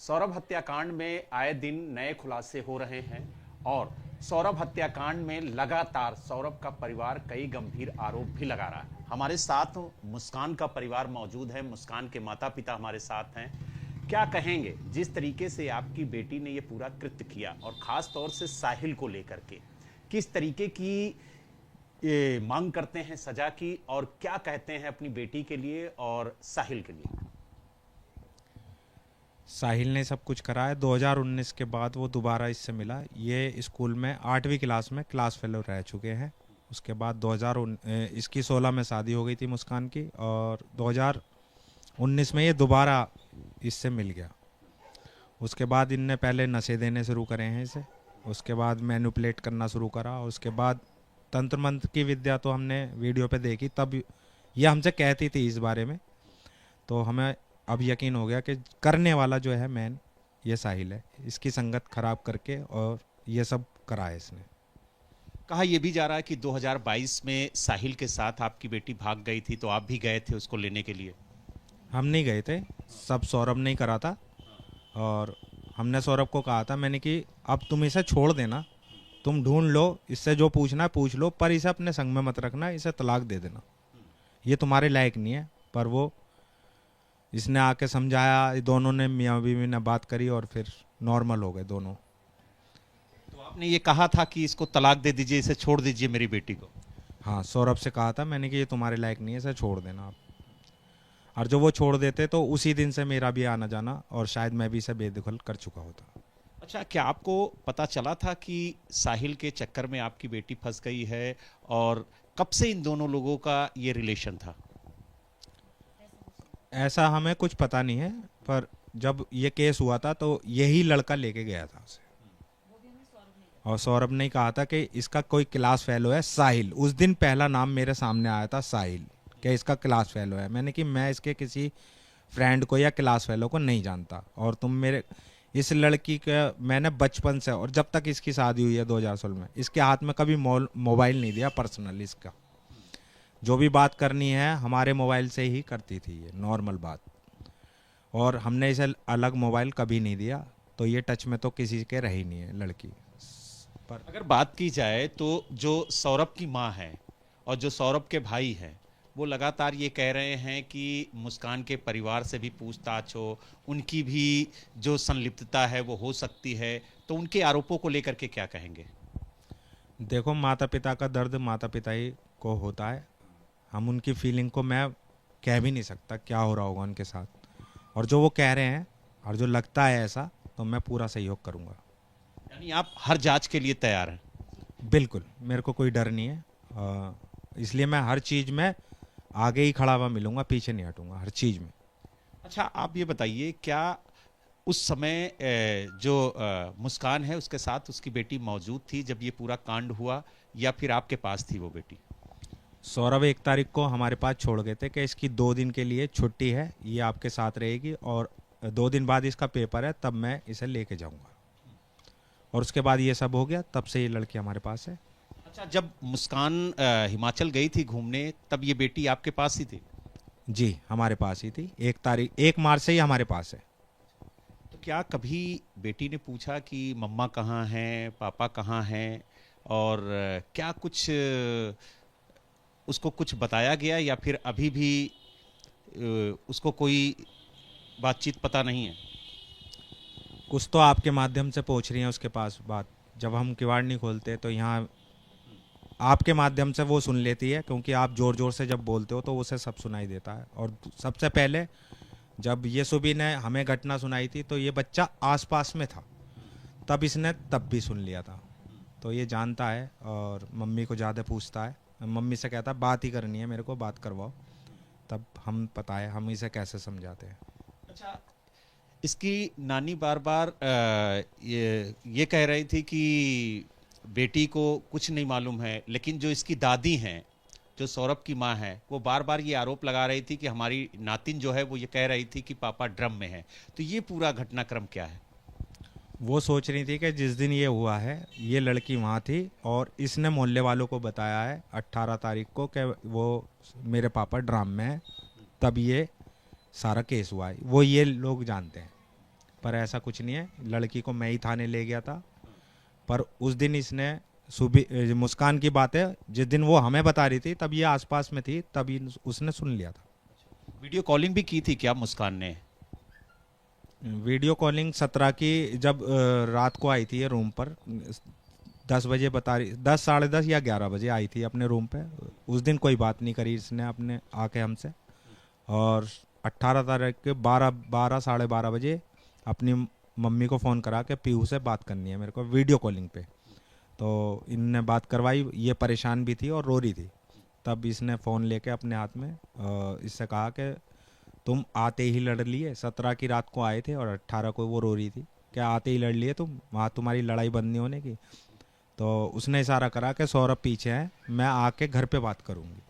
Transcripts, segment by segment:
सौरभ हत्याकांड में आए दिन नए खुलासे हो रहे हैं और सौरभ हत्याकांड में लगातार सौरभ का परिवार कई गंभीर आरोप भी लगा रहा है। हमारे साथ मुस्कान का परिवार मौजूद है, मुस्कान के माता पिता हमारे साथ हैं। क्या कहेंगे जिस तरीके से आपकी बेटी ने ये पूरा कृत्य किया और खास तौर से साहिल को लेकर के किस तरीके की ये मांग करते हैं सजा की, और क्या कहते हैं अपनी बेटी के लिए और साहिल के लिए? साहिल ने सब कुछ करा है। 2019 के बाद वो दोबारा इससे मिला। ये स्कूल में 8वीं क्लास में क्लास फेलो रह चुके हैं। उसके बाद इसकी 16 में शादी हो गई थी मुस्कान की, और 2019 में ये दोबारा इससे मिल गया। उसके बाद इनने पहले नशे देने शुरू करे हैं इसे, उसके बाद मैनिपुलेट करना शुरू करा, उसके बाद तंत्र मंत्र की विद्या तो हमने वीडियो पे देखी, तब ये हमसे कहती थी इस बारे में, तो हमें अब यकीन हो गया कि करने वाला जो है मेन ये साहिल है। इसकी संगत खराब करके और ये सब करा है इसने। कहा यह भी जा रहा है कि 2022 में साहिल के साथ आपकी बेटी भाग गई थी, तो आप भी गए थे उसको लेने के लिए? हम नहीं गए थे, सब सौरभ ने ही करा था। और हमने सौरभ को कहा था, मैंने कि अब तुम इसे छोड़ देना, तुम ढूंढ लो, इससे जो पूछना है पूछ लो, पर इसे अपने संग में मत रखना, इसे तलाक दे देना, ये तुम्हारे लायक नहीं है। पर वो इसने आके समझाया, दोनों ने मियाँ बीवी ने बात करी और फिर नॉर्मल हो गए दोनों। तो आपने ये कहा था कि इसको तलाक दे दीजिए, इसे छोड़ दीजिए मेरी बेटी को? हाँ, सौरभ से कहा था मैंने कि ये तुम्हारे लायक नहीं है, इसे छोड़ देना आप। और जो वो छोड़ देते तो उसी दिन से मेरा भी आना जाना, और शायद मैं भी इसे बेदखल कर चुका होता। अच्छा, क्या आपको पता चला था कि साहिल के चक्कर में आपकी बेटी फंस गई है, और कब से इन दोनों लोगों का ये रिलेशन था? ऐसा हमें कुछ पता नहीं है, पर जब ये केस हुआ था तो यही लड़का लेके गया था उसे, और सौरभ ने कहा था कि इसका कोई क्लास फेलो है साहिल। उस दिन पहला नाम मेरे सामने आया था साहिल, कि इसका क्लास फेलो है। मैंने कि मैं इसके किसी फ्रेंड को या क्लास फेलो को नहीं जानता, और तुम मेरे इस लड़की का मैंने बचपन से, और जब तक इसकी शादी हुई है 2016 में, इसके हाथ में कभी मोबाइल नहीं दिया पर्सनल। इसका जो भी बात करनी है हमारे मोबाइल से ही करती थी, ये नॉर्मल बात, और हमने इसे अलग मोबाइल कभी नहीं दिया, तो ये टच में तो किसी के रही नहीं है लड़की। पर अगर बात की जाए तो जो सौरभ की माँ है और जो सौरभ के भाई हैं, वो लगातार ये कह रहे हैं कि मुस्कान के परिवार से भी पूछताछ हो, उनकी भी जो संलिप्तता है वो हो सकती है, तो उनके आरोपों को लेकर के क्या कहेंगे? देखो, माता पिता का दर्द माता पिता ही को होता है। हम उनकी फीलिंग को मैं कह भी नहीं सकता क्या हो रहा होगा उनके साथ, और जो वो कह रहे हैं और जो लगता है ऐसा, तो मैं पूरा सहयोग करूंगा। यानी आप हर जांच के लिए तैयार हैं? बिल्कुल, मेरे को कोई डर नहीं है, इसलिए मैं हर चीज़ में आगे ही खड़ा हुआ मिलूंगा, पीछे नहीं हटूंगा हर चीज़ में। अच्छा, आप ये बताइए, क्या उस समय जो मुस्कान है उसके साथ उसकी बेटी मौजूद थी जब ये पूरा कांड हुआ, या फिर आपके पास थी वो बेटी? सौरभ 1 तारीख को हमारे पास छोड़ गए थे कि इसकी 2 दिन के लिए छुट्टी है, ये आपके साथ रहेगी, और 2 दिन बाद इसका पेपर है, तब मैं इसे लेके जाऊंगा। और उसके बाद ये सब हो गया, तब से ये लड़की हमारे पास है। अच्छा, जब मुस्कान हिमाचल गई थी घूमने, तब ये बेटी आपके पास ही थी? जी, हमारे पास ही थी। 1 मार्च से ही हमारे पास है। तो क्या कभी बेटी ने पूछा कि मम्मा कहाँ हैं, पापा कहाँ हैं, और क्या कुछ उसको कुछ बताया गया, या फिर अभी भी उसको कोई बातचीत पता नहीं है? कुछ तो आपके माध्यम से पहुंच रही है उसके पास बात। जब हम किवाड़ नहीं खोलते तो यहाँ आपके माध्यम से वो सुन लेती है, क्योंकि आप जोर जोर से जब बोलते हो तो उसे सब सुनाई देता है। और सबसे पहले जब ये सुबी ने हमें घटना सुनाई थी तो ये बच्चा आसपास में था, तब इसने तब भी सुन लिया था, तो ये जानता है और मम्मी को ज़्यादा पूछता है। मम्मी से कहता है बात ही करनी है, मेरे को बात करवाओ, तब हम पता है हम इसे कैसे समझाते हैं। अच्छा, इसकी नानी बार बार ये कह रही थी कि बेटी को कुछ नहीं मालूम है, लेकिन जो इसकी दादी हैं, जो सौरभ की माँ है, वो बार बार ये आरोप लगा रही थी कि हमारी नातिन जो है वो ये कह रही थी कि पापा ड्रम में है। तो ये पूरा घटनाक्रम क्या है? वो सोच रही थी कि जिस दिन ये हुआ है ये लड़की वहाँ थी, और इसने मोहल्ले वालों को बताया है 18 तारीख को कि वो मेरे पापा ड्राम में है, तब ये सारा केस हुआ है, वो ये लोग जानते हैं। पर ऐसा कुछ नहीं है। लड़की को मैं ही थाने ले गया था, पर उस दिन इसने सुबह, मुस्कान की बात है, जिस दिन वो हमें बता रही थी तब ये आसपास में थी, तभी उसने सुन लिया था। वीडियो कॉलिंग भी की थी क्या मुस्कान ने? वीडियो कॉलिंग 17 की जब रात को आई थी ये रूम पर, 10 बजे बता रही, 10 साढ़े 10 या 11 बजे आई थी अपने रूम पे। उस दिन कोई बात नहीं करी इसने अपने आके हमसे। और 18 तारीख के 12 साढ़े 12 बजे अपनी मम्मी को फ़ोन करा के पीहू से बात करनी है मेरे को वीडियो कॉलिंग पे। तो इनने बात करवाई, ये परेशान भी थी और रो रही थी। तब इसने फ़ोन लेके अपने हाथ में इससे कहा कि तुम आते ही लड़ लिए, 17 की रात को आए थे और 18 को वो रो रही थी, क्या आते ही लड़ लिए तुम, वहाँ तुम्हारी लड़ाई बंद नहीं होने की। तो उसने इशारा करा कि सौरभ पीछे है, मैं आके घर पे बात करूँगी।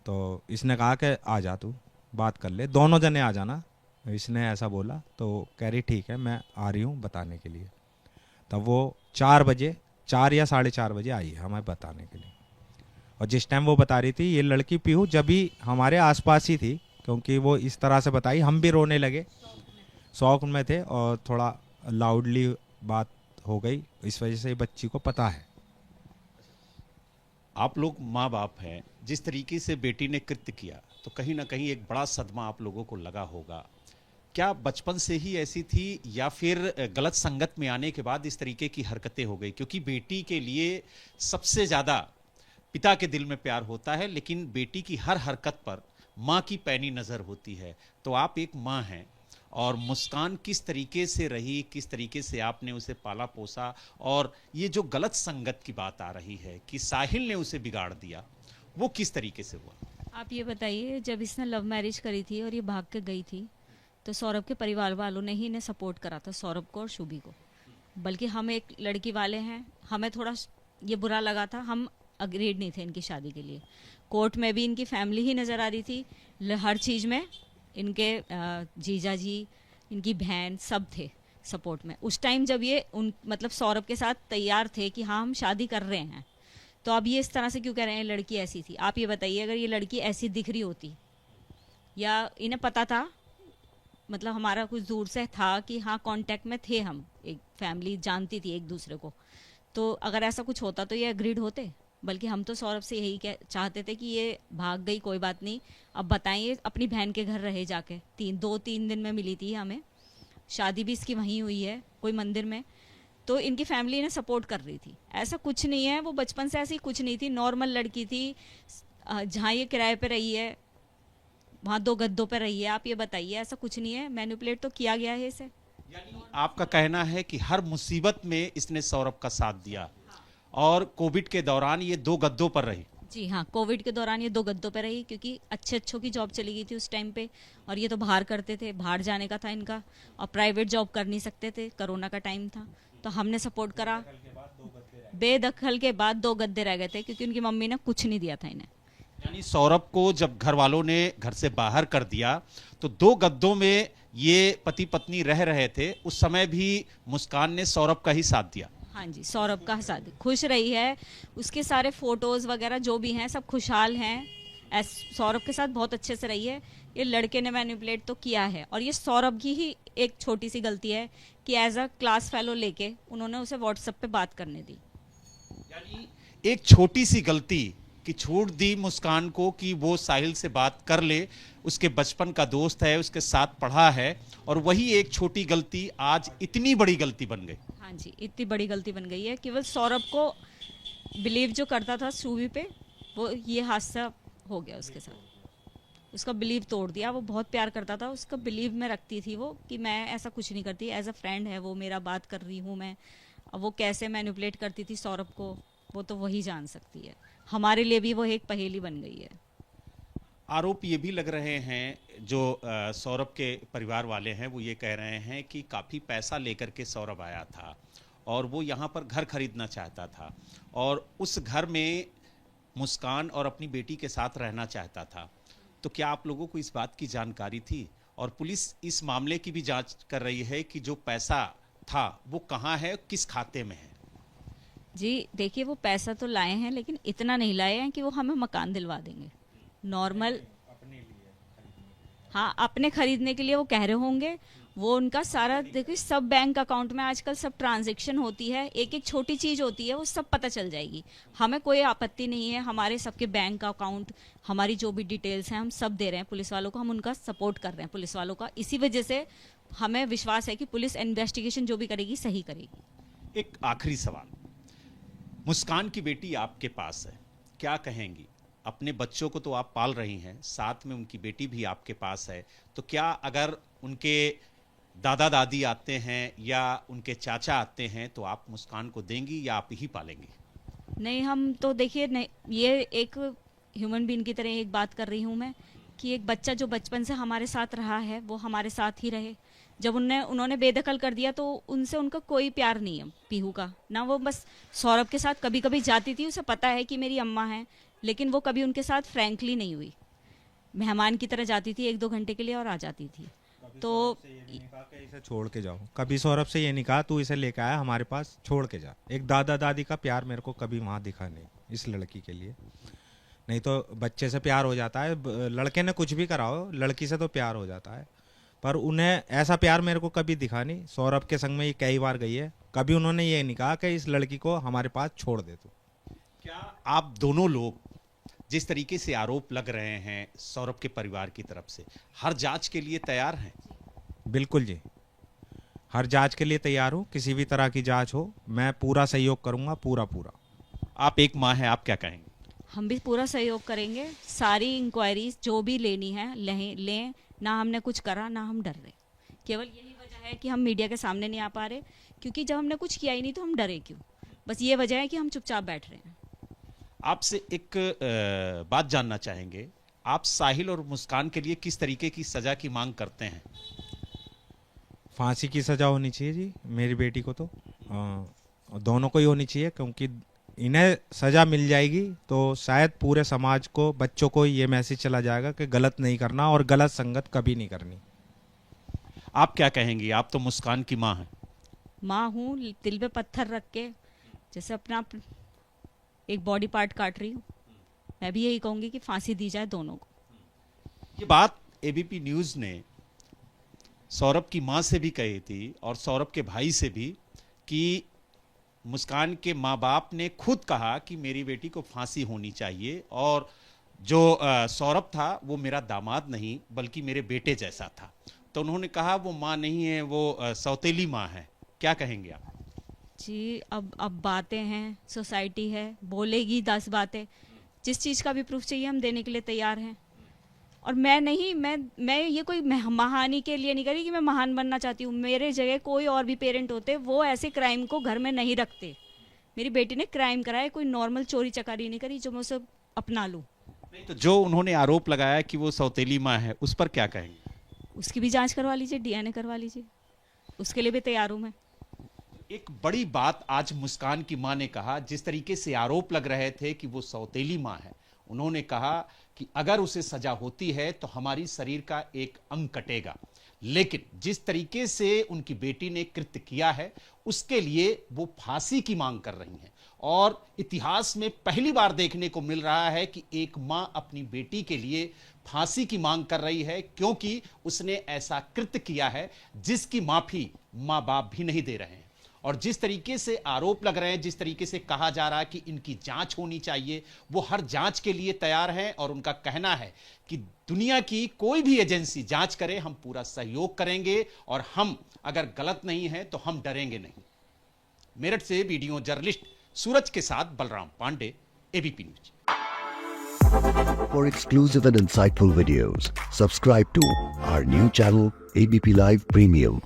तो इसने कहा कि आ जा तू बात कर ले, दोनों जने आ जाना, इसने ऐसा बोला। तो कह रही ठीक है मैं आ रही हूँ बताने के लिए। तब वो 4 या साढ़े 4 बजे आई है हमें बताने के लिए। और जिस टाइम वो बता रही थी ये लड़की पीहू जब भी हमारे आसपास ही थी, क्योंकि वो इस तरह से बताई हम भी रोने लगे, शौक में थे और थोड़ा लाउडली बात हो गई, इस वजह से बच्ची को पता है। आप लोग माँ बाप हैं, जिस तरीके से बेटी ने कृत्य किया तो कहीं ना कहीं एक बड़ा सदमा आप लोगों को लगा होगा। क्या बचपन से ही ऐसी थी या फिर गलत संगत में आने के बाद इस तरीके की हरकतें हो गई? क्योंकि बेटी के लिए सबसे ज़्यादा पिता के दिल में प्यार होता है, लेकिन बेटी की हर हरकत पर माँ की पैनी नज़र होती है। तो आप एक माँ हैं, और मुस्कान किस तरीके से रही, किस तरीके से आपने उसे पाला पोसा, और ये जो गलत संगत की बात आ रही है कि साहिल ने उसे बिगाड़ दिया, वो किस तरीके से हुआ? आप ये बताइए, जब इसने लव मैरिज करी थी और ये भाग के गई थी तो सौरभ के परिवार वालों ने ही इन्हें सपोर्ट करा था, सौरभ को और शुभी को। बल्कि हम एक लड़की वाले हैं, हमें थोड़ा ये बुरा लगा था, हम अग्रीड नहीं थे इनकी शादी के लिए। कोर्ट में भी इनकी फैमिली ही नज़र आ रही थी, हर चीज़ में इनके जीजा जी, इनकी बहन सब थे सपोर्ट में। उस टाइम जब ये मतलब सौरभ के साथ तैयार थे कि हाँ हम शादी कर रहे हैं, तो अब ये इस तरह से क्यों कह रहे हैं लड़की ऐसी थी? आप ये बताइए, अगर ये लड़की ऐसी दिख रही होती या इन्हें पता था, मतलब हमारा कुछ दूर से था कि हाँ कांटेक्ट में थे हम, एक फैमिली जानती थी एक दूसरे को, तो अगर ऐसा कुछ होता तो ये एग्रीड होते? बल्कि हम तो सौरभ से यही चाहते थे कि ये भाग गई कोई बात नहीं, अब बताइए अपनी बहन के घर रहे जाके, 2-3 दिन में मिली थी हमें, शादी भी इसकी वहीं हुई है कोई मंदिर में, तो इनकी फैमिली ने सपोर्ट कर रही थी। ऐसा कुछ नहीं है, वो बचपन से ऐसी कुछ नहीं थी, नॉर्मल लड़की थी। जहाँ ये किराए पे रही है वहाँ 2 गद्दों पे रही है। आप ये बताइए, ऐसा कुछ नहीं है, मैनिपुलेट तो किया गया है इसे। यानी आपका कहना है कि हर मुसीबत में इसने सौरभ का साथ दिया, और कोविड के दौरान ये 2 गद्दों पर रही। जी हाँ, कोविड के दौरान ये 2 गद्दों पे रही, क्योंकि अच्छों की जॉब चली गई थी उस टाइम पे, और ये तो बाहर करते थे, बाहर जाने का था इनका, और प्राइवेट जॉब कर नहीं सकते थे, कोरोना का टाइम था, तो हमने सपोर्ट करा। बेदखल के बाद 2 गद्दे रह गए थे, क्योंकि उनकी मम्मी ने कुछ नहीं दिया था इन्हें। यानी सौरभ को जब घर वालों ने घर से बाहर कर दिया तो 2 गद्दों में ये पति पत्नी रह रहे थे, उस समय भी मुस्कान ने सौरभ का ही साथ दिया। हाँ जी, सौरभ का साथ खुश रही है, उसके सारे फोटोज वगैरह जो भी हैं सब खुशहाल हैं, सौरभ के साथ बहुत अच्छे से रही है। ये लड़के ने मैनिपुलेट तो किया है, और ये सौरभ की ही एक छोटी सी गलती है कि एज अ क्लास फेलो लेके उन्होंने उसे व्हाट्सएप पे बात करने दी। यानी एक छोटी सी गलती कि छूट दी मुस्कान को कि वो साहिल से बात कर ले, उसके बचपन का दोस्त है, उसके साथ पढ़ा है, और वही एक छोटी गलती आज इतनी बड़ी गलती बन गई। हाँ जी, इतनी बड़ी गलती बन गई है। केवल सौरभ को बिलीव जो करता था सूवी पे, वो ये हादसा हो गया उसके साथ, उसका बिलीव तोड़ दिया। वो बहुत प्यार करता था, उसका बिलीव में रखती थी वो कि मैं ऐसा कुछ नहीं करती, एज अ फ्रेंड है वो, मेरा बात कर रही हूँ मैं। अब वो कैसे मैनिपुलेट करती थी सौरभ को, वो तो वही जान सकती है। हमारे लिए भी वो एक पहेली बन गई है। आरोप ये भी लग रहे हैं, जो सौरभ के परिवार वाले हैं वो ये कह रहे हैं कि काफ़ी पैसा लेकर के सौरभ आया था, और वो यहाँ पर घर खरीदना चाहता था, और उस घर में मुस्कान और अपनी बेटी के साथ रहना चाहता था। तो क्या आप लोगों को इस बात की जानकारी थी? और पुलिस इस मामले की भी जांच कर रही है कि जो पैसा था वो कहाँ है, किस खाते में है? जी देखिए, वो पैसा तो लाए हैं, लेकिन इतना नहीं लाए हैं कि वो हमें मकान दिलवा देंगे। नॉर्मल हाँ, अपने खरीदने के लिए वो कह रहे होंगे, वो उनका सारा देखिए, सब बैंक अकाउंट में आजकल सब ट्रांजैक्शन होती है, एक एक छोटी चीज होती है, वो सब पता चल जाएगी। हमें कोई आपत्ति नहीं है, हमारे सबके बैंक अकाउंट, हमारी जो भी डिटेल्स हैं हम सब दे रहे हैं पुलिस वालों को, हम उनका सपोर्ट कर रहे हैं पुलिस वालों का। इसी वजह से हमें विश्वास है कि पुलिस इन्वेस्टिगेशन जो भी करेगी सही करेगी। एक आखिरी सवाल, मुस्कान की बेटी आपके पास है, क्या कहेंगी? अपने बच्चों को तो आप पाल रही हैं, साथ में उनकी बेटी भी आपके पास है, तो क्या अगर उनके दादा दादी आते हैं या उनके चाचा आते हैं तो आप मुस्कान को देंगी या आप ही पालेंगी? नहीं, हम तो देखिए, नहीं, ये एक ह्यूमन बीइंग की तरह एक बात कर रही हूँ मैं कि एक बच्चा जो बचपन से हमारे साथ रहा है वो हमारे साथ ही रहे। जब उन्होंने बेदखल कर दिया तो उनसे उनका कोई प्यार नहीं है पीहू का ना। वो बस सौरभ के साथ कभी कभी जाती थी, उसे पता है कि मेरी अम्मा है, लेकिन वो कभी उनके साथ फ्रैंकली नहीं हुई। मेहमान की तरह जाती थी 1-2 घंटे के लिए और आ जाती थी। तो इसे छोड़ के जाओ, कभी सौरभ से ये नहीं कहा तू इसे लेके आया हमारे पास, छोड़ के जा। एक दादा दादी का प्यार मेरे को कभी वहाँ दिखा नहीं इस लड़की के लिए। नहीं तो बच्चे से प्यार हो जाता है, लड़के ने कुछ भी कराओ, लड़की से तो प्यार हो जाता है, पर उन्हें ऐसा प्यार मेरे को कभी दिखा नहीं। सौरभ के संग में ये कई बार गई है, कभी उन्होंने ये नहीं कहा कि इस लड़की को हमारे पास छोड़ दे तू। क्या आप दोनों लोग जिस तरीके से आरोप लग रहे हैं सौरभ के परिवार की तरफ से, हर जांच के लिए तैयार हैं? बिल्कुल जी, हर जांच के लिए तैयार हूँ, किसी भी तरह की जांच हो मैं पूरा सहयोग करूँगा, पूरा। आप एक माँ हैं, आप क्या कहेंगे? हम भी पूरा सहयोग करेंगे, सारी इंक्वायरीज जो भी लेनी है लें। ना हमने कुछ करा ना हम डर रहे, केवल यही वजह है कि हम मीडिया के सामने नहीं आ पा रहे, क्योंकि जब हमने कुछ किया ही नहीं तो हम डरे क्यों? बस ये वजह है कि हम चुपचाप बैठ रहे हैं। आपसे एक बात जानना चाहेंगे, आप साहिल और मुस्कान के लिए किस तरीके की सजा की मांग करते हैं? फांसी की सजा होनी चाहिए जी मेरी बेटी को, तो दोनों को ही होनी चाहिए, क्योंकि इन्हें सजा मिल जाएगी तो शायद पूरे समाज को, बच्चों को ये मैसेज चला जाएगा कि गलत नहीं करना और गलत संगत कभी नहीं करनी। आप क्या कहेंगी? आप तो मुस्कान की माँ हैं। माँ हूँ, दिल पे पत्थर रख के जैसे अपना एक बॉडी पार्ट काट रही हूँ, मैं भी यही कहूँगी कि फांसी दी जाए दोनों को। ये बात एबीपी न्यूज़ ने सौरभ की माँ से भी कही थी और सौरभ के भाई से भी, कि मुस्कान के माँ बाप ने खुद कहा कि मेरी बेटी को फांसी होनी चाहिए, और जो सौरभ था वो मेरा दामाद नहीं बल्कि मेरे बेटे जैसा था। तो उन्होंने कहा वो माँ नहीं है, वो सौतेली माँ है। क्या कहेंगे आप? जी, अब बातें हैं, सोसाइटी है, बोलेगी 10 बातें। जिस चीज़ का भी प्रूफ चाहिए हम देने के लिए तैयार हैं। और मैं ये कोई महानी के लिए नहीं करी कि मैं महान बनना चाहती हूँ। मेरे जगह कोई और भी पेरेंट होते, वो ऐसे क्राइम को घर में नहीं रखते। मेरी बेटी ने क्राइम कराया, कोई नॉर्मल चोरी चकारी नहीं करी जो मैं उसे अपना लूँ। नहीं तो जो उन्होंने आरोप लगाया कि वो सौतेली माँ है, उस पर क्या कहेंगे? उसकी भी जांच करवा लीजिए, DNA करवा लीजिए, उसके लिए भी तैयार हूँ मैं। एक बड़ी बात आज मुस्कान की माँ ने कहा, जिस तरीके से आरोप लग रहे थे कि वो सौतेली माँ है, उन्होंने कहा कि अगर उसे सजा होती है तो हमारी शरीर का एक अंग कटेगा, लेकिन जिस तरीके से उनकी बेटी ने कृत्य किया है उसके लिए वो फांसी की मांग कर रही हैं। और इतिहास में पहली बार देखने को मिल रहा है कि एक मां अपनी बेटी के लिए फांसी की मांग कर रही है, क्योंकि उसने ऐसा कृत्य किया है जिसकी माफी मां बाप भी नहीं दे रहे हैं। और जिस तरीके से आरोप लग रहे हैं, जिस तरीके से कहा जा रहा है कि इनकी जांच होनी चाहिए, वो हर जांच के लिए तैयार हैं। और उनका कहना है कि दुनिया की कोई भी एजेंसी जांच करे, हम पूरा सहयोग करेंगे, और हम अगर गलत नहीं है तो हम डरेंगे नहीं। मेरठ से वीडियो जर्नलिस्ट सूरज के साथ Balram Pandey, ABP news. For exclusive and insightful videos, subscribe to our new channel ABP Live Premium.